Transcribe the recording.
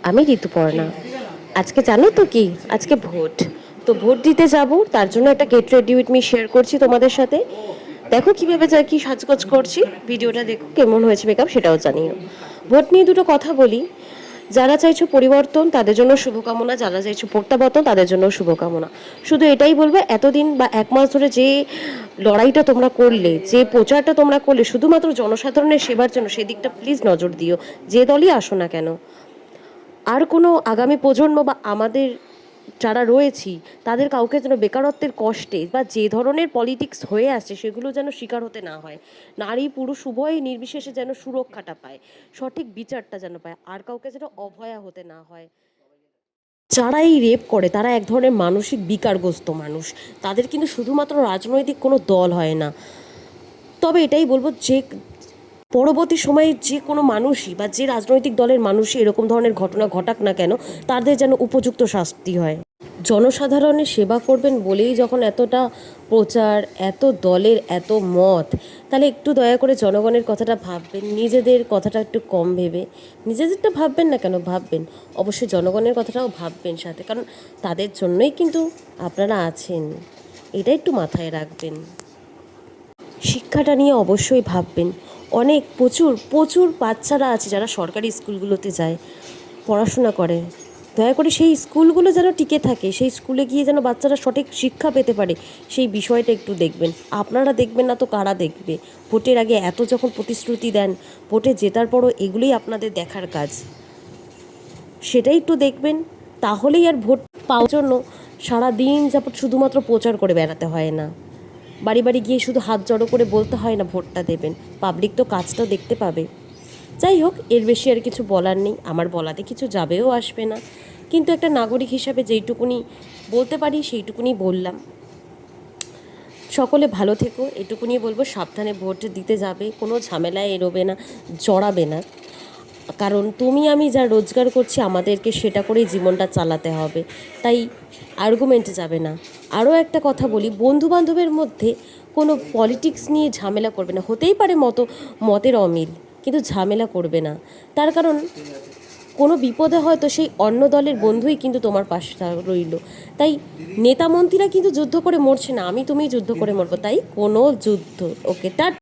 আমি ঋতুপর্ণা। আজকে জানো তো কি, আজকে ভোট। তো ভোট দিতে যাব, তার জন্য একটা get ready with me share করছি তোমাদের সাথে। দেখো কিভাবে যা কি সাজগোজ করছি, ভিডিওটা দেখো কেমন হয়েছে মেকআপ সেটাও জানিও। ভোট নিয়ে দুটো কথা বলি। যারা চাইছো পরিবর্তন তাদের জন্য শুভকামনা, যারা চাইছো প্রত্যাবর্তন তাদের জন্য শুভকামনা। শুধু এটাই বলবো, এতদিন বা এক মাস ধরে যে লড়াইটা তোমরা করলে, যে প্রচারটা তোমরা করলে শুধুমাত্র জনসাধারণের সেবার জন্য, সেদিকটা প্লিজ নজর দিও, যে দলই আসো না কেন। আর কোনো আগামী প্রজন্ম বা আমাদের যারা রয়েছি তাদের কাউকে যেন বেকারত্বের কষ্টে বা যে ধরনের পলিটিক্স হয়ে আসছে সেগুলো যেন শিকার হতে না হয়। নারী পুরুষ উভয়ই নির্বিশেষে যেন সুরক্ষাটা পায়, সঠিক বিচারটা যেন পায়, আর কাউকে যেন অভয়া হতে না হয়। যারা এই রেপ করে তারা এক ধরনের মানসিক বিকারগ্রস্ত মানুষ। তাদের কিন্তু শুধুমাত্র রাজনৈতিক কোনো দল হয় না। তবে এটাই বলবো, যে পরবর্তী সময়ে যে কোনো মানুষই বা যে রাজনৈতিক দলের মানুষই এরকম ধরনের ঘটনা ঘটাক না কেন, তাদের যেন উপযুক্ত শাস্তি হয়। জনসাধারণের সেবা করবেন বলেই যখন এতটা প্রচার, এত দলের এত মত, তাহলে একটু দয়া করে জনগণের কথাটা ভাববেন, নিজেদের কথাটা একটু কম ভেবে। নিজেদেরটা ভাববেন না কেন, ভাববেন, অবশ্যই জনগণের কথাটাও ভাববেন সাথে, কারণ তাদের জন্যই কিন্তু আপনারা আছেন। এটা একটু মাথায় রাখবেন। শিক্ষাটা নিয়ে অবশ্যই ভাববেন। অনেক প্রচুর প্রচুর বাচ্চারা আছে যারা সরকারি স্কুলগুলোতে যায়, পড়াশোনা করে। দয়া করে সেই স্কুলগুলো যেন টিকে থাকে, সেই স্কুলে গিয়ে যেন বাচ্চারা সঠিক শিক্ষা পেতে পারে, সেই বিষয়টা একটু দেখবেন। আপনারা দেখবেন না তো কারা দেখবে? ভোটের আগে এত যখন প্রতিশ্রুতি দেন, ভোটে জেতার পরও এগুলোই আপনাদের দেখার কাজ। সেটাই একটু দেখবেন। তাহলেই আর ভোট পাওয়ার জন্য সারা দিন যাবত শুধুমাত্র প্রচার করে বেড়াতে হয় না। বাড়ি বাড়ি গিয়ে শুধু হাত জড়ো করে বলতে হয় না ভোটটা দেবেন। পাবলিক তো কাজটাও দেখতে পাবে। যাই হোক, এর বেশি আর কিছু বলার নেই, আমার বলাতে কিছু যাবেও আসবে না। কিন্তু একটা নাগরিক হিসাবে যেইটুকুনি বলতে পারি সেইটুকুনি বললাম। সকলে ভালো থেকো, এটুকুনি বলবো। সাবধানে ভোট দিতে যাবে, কোনো ঝামেলায় এড়োবে না, জড়াবে না। কারণ তুমি আমি যা রোজগার করছি আমাদেরকে সেটা করেই জীবনটা চালাতে হবে। তাই আর্গুমেন্টে যাবে না। আরও একটা কথা বলি, বন্ধুবান্ধবের মধ্যে কোনো পলিটিক্স নিয়ে ঝামেলা করবে না। হতেই পারে মতের অমিল, কিন্তু ঝামেলা করবে না। তার কারণ কোনো বিপদে হয়তো সেই অন্য দলের বন্ধুই কিন্তু তোমার পাশে রইল। তাই নেতা মন্ত্রীরা কিন্তু যুদ্ধ করে মরছে না, আমি তুমিই যুদ্ধ করে মরবো। তাই কোনো যুদ্ধ, ওকে,